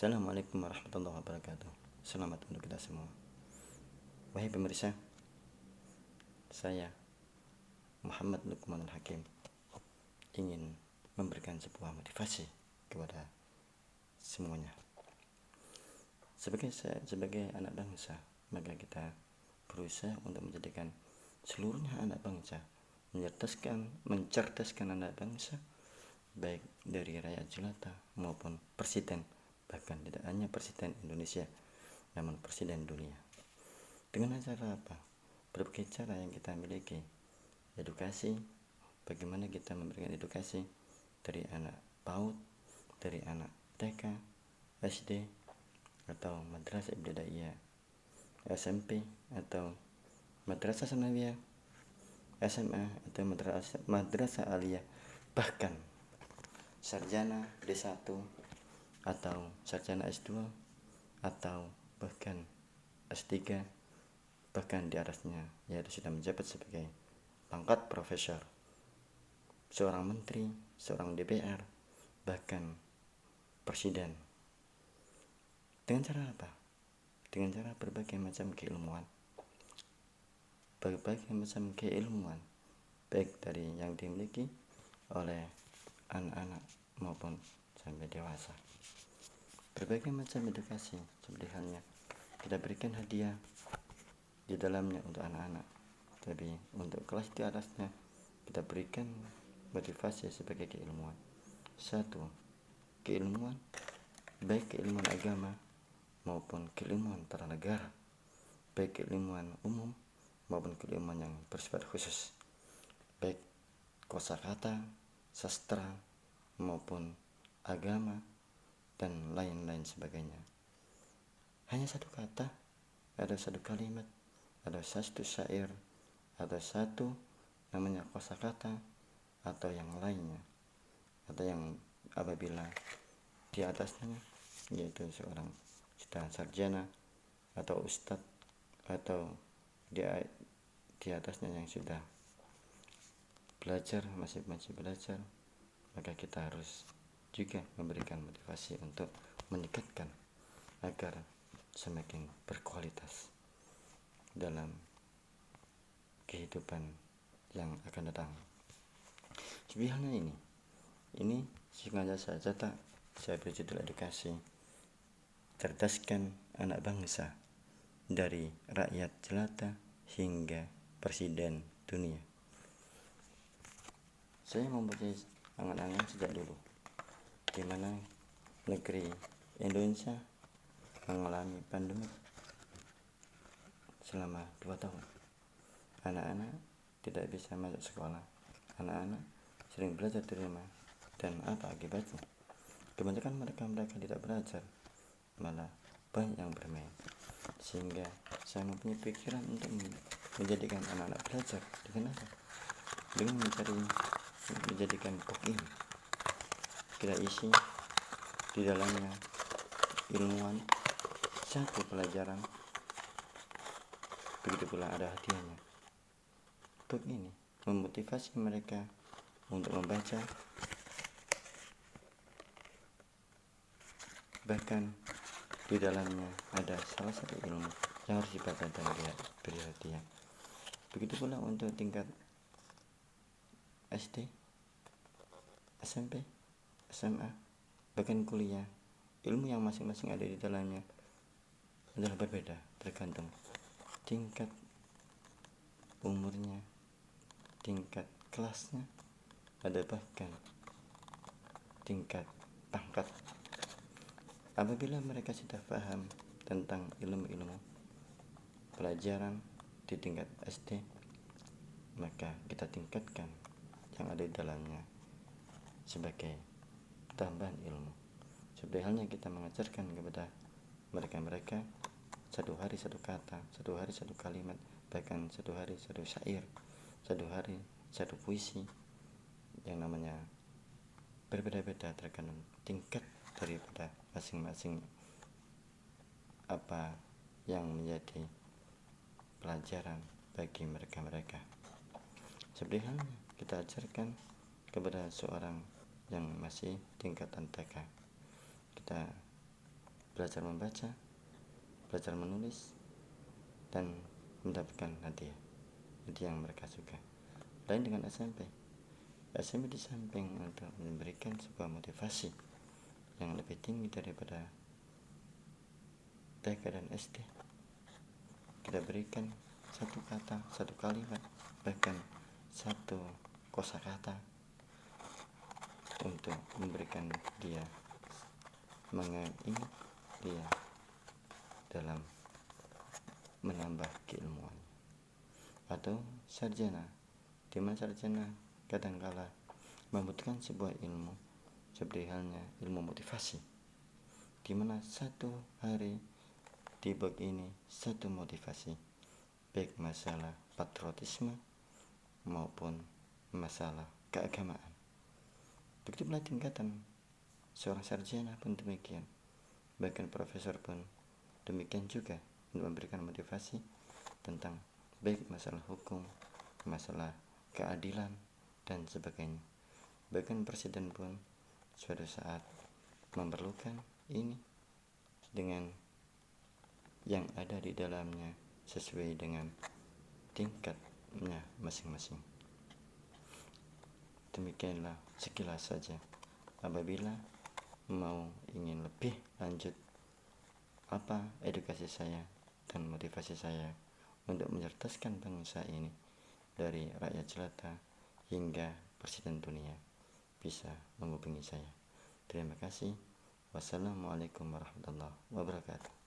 Assalamualaikum warahmatullahi wabarakatuh. Selamat untuk kita semua. Wahai pemirsa, saya Muhammad Luqmanul Hakim ingin memberikan sebuah motivasi kepada semuanya. Sebagai anak bangsa, maka kita berusaha untuk menjadikan seluruhnya anak bangsa mencerdaskan anak bangsa, baik dari rakyat jelata maupun presiden, bahkan tidak hanya presiden Indonesia, namun presiden dunia. Dengan cara apa? Berbagai cara yang kita miliki. Edukasi, bagaimana kita memberikan edukasi dari anak PAUD, dari anak TK, SD, atau madrasah ibtidaiyah, SMP, atau madrasah sanawiyah, SMA, atau madrasah aliyah, bahkan sarjana D1 atau sarjana S2 atau bahkan S3, bahkan di atasnya yaitu sudah menjabat sebagai pangkat profesor, seorang menteri, seorang DPR, bahkan presiden. Dengan cara apa? Dengan cara berbagai macam keilmuan, baik dari yang dimiliki oleh anak-anak maupun sampai dewasa. Berbagai macam edukasi, seperti halnya kita berikan hadiah di dalamnya untuk anak-anak, tapi untuk kelas di atasnya kita berikan motivasi sebagai keilmuan. Satu, keilmuan, baik keilmuan agama maupun keilmuan tata negara, baik keilmuan umum maupun keilmuan yang bersifat khusus, baik kosakata, sastra maupun agama dan lain-lain sebagainya. Hanya satu kata, ada satu kalimat, ada satu syair, ada satu namanya kosakata atau yang lainnya, atau yang apabila di atasnya yaitu seorang sudah sarjana atau ustadz, atau di atasnya yang sudah belajar, masih belajar, maka kita harus juga memberikan motivasi untuk meningkatkan agar semakin berkualitas dalam kehidupan yang akan datang. Seperti halnya ini sengaja saya beri judul edukasi, cerdaskan anak bangsa dari rakyat jelata hingga presiden dunia. Saya mempunyai angan-angan sejak dulu, di mana negeri Indonesia mengalami pandemi selama 2 tahun. Anak-anak tidak bisa masuk sekolah, anak-anak sering belajar di rumah, dan apa akibatnya? Kebanyakan mereka tidak belajar, malah banyak yang bermain. Sehingga saya mempunyai pikiran untuk menjadikan anak-anak belajar dengan apa? Dengan menjadikan buku ini kita isi di dalamnya ilmuwan, satu pelajaran, begitu pula ada hadiahnya. Buku ini memotivasi mereka untuk membaca, bahkan di dalamnya ada salah satu ilmu yang harus dibaca dan beri hadiah. Begitu pula untuk tingkat SD, SMP, SMA, bahkan kuliah, ilmu yang masing-masing ada di dalamnya adalah berbeda, tergantung tingkat umurnya, tingkat kelasnya, ada bahkan tingkat pangkat. Apabila mereka sudah paham tentang ilmu-ilmu pelajaran di tingkat SD, maka kita tingkatkan yang ada di dalamnya sebagai tambahan ilmu. Seperti halnya kita mengajarkan kepada mereka satu hari satu kata, satu hari satu kalimat, bahkan satu hari satu syair, satu hari satu puisi, yang namanya berbeda-beda tergantung tingkat daripada masing-masing apa yang menjadi pelajaran bagi mereka. Seperti halnya kita ajarkan kepada seorang yang masih tingkatan TK, kita belajar membaca, belajar menulis, dan mendapatkan hadiah yang mereka suka. Lain dengan SMP. SMP di samping untuk memberikan sebuah motivasi yang lebih tinggi daripada TK dan SD, kita berikan satu kata, satu kalimat, bahkan satu kosakata untuk memberikan dia, mengingat dia dalam menambah keilmuan. Atau sarjana, di mana sarjana kadangkala membutuhkan sebuah ilmu, seperti halnya ilmu motivasi, di mana satu hari di blog ini satu motivasi, baik masalah patriotisme maupun masalah keagamaan. Begitu pula tingkatan seorang sarjana pun demikian, bahkan profesor pun demikian juga, untuk memberikan motivasi tentang baik masalah hukum, masalah keadilan, dan sebagainya. Bahkan presiden pun suatu saat memerlukan ini dengan yang ada di dalamnya sesuai dengan tingkatnya masing-masing. Demikianlah sekilas saja. Apabila mau ingin lebih lanjut apa edukasi saya dan motivasi saya untuk menyertaskan bangsa ini dari rakyat jelata hingga presiden dunia, bisa menghubungi saya. Terima kasih. Wassalamualaikum warahmatullahi wabarakatuh.